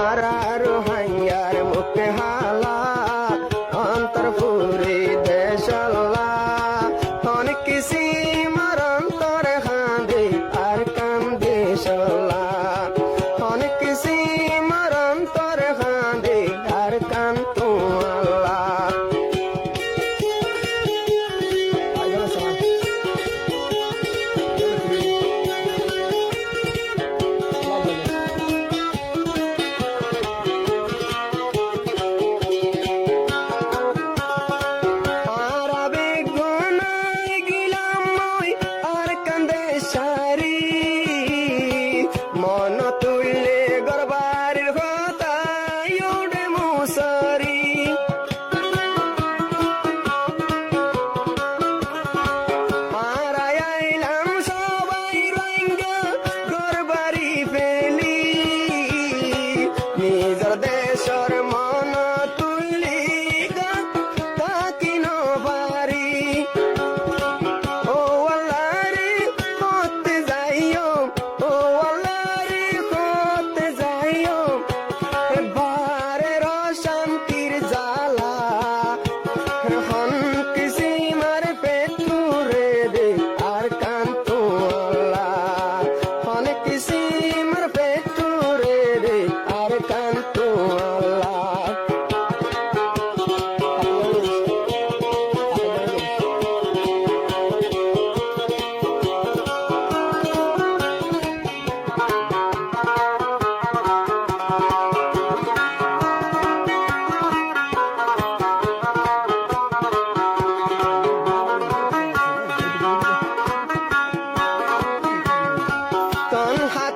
রোহাঙ্গার মুখে হালা অন্তর পুরি দেশাল্লা অনেক কিসি মারন্তর হাঁদে আর কান্দে সল্লা অনেক কিসি মারন্তর হাঁদে আর কান্তু আল্লাহ মন তুললে গরবারির হতাই উড়ে মুসারি আইলাম সবাই রঙ্গা গরবারি ফেলি নিজের দেশের মন তুললি তাকি নবারি ও আল্লাহ রে করতে যাইও ও শান্তির জালা হন কিসি মার পেতুরে দে আর কান্তু আল্লাহ হন কিসি মার পেতুরে দে আর কান্তু আল্লাহ তনহা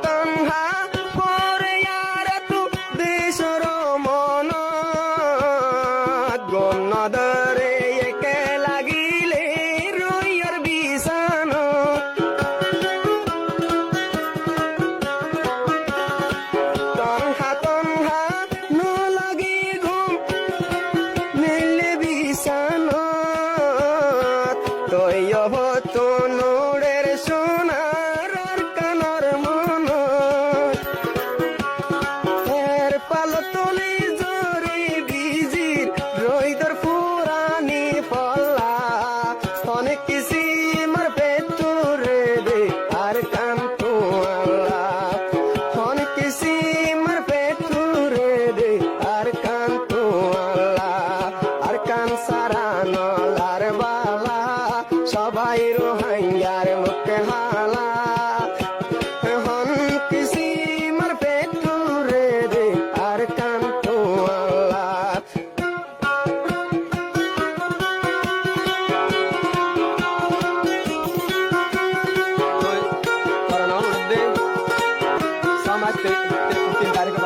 পরে আর তু দেশর মন গণদরে একে লাগিলে রইয়ার বিছান তনহা ন লাগি ঘুম নিলে বিছান তৈয় হতো নোড়ের সোনার কানার মন এর পালো তুলি জোরে বিজির রইদর পুরানি ফল্লা অনেক কিসি মার পেতুরে দে আর কান্তু আল্লাহ অনেক কিসি মার পেতুরে দে আর কান্তু আল্লাহ আর কান সারা নলার বালা সবাই রোহাঙ্গার মুখে হালা হন কিসি মার পেতুরে দে আর কান্তু আল্লাহ সমাজ 3 তারিখ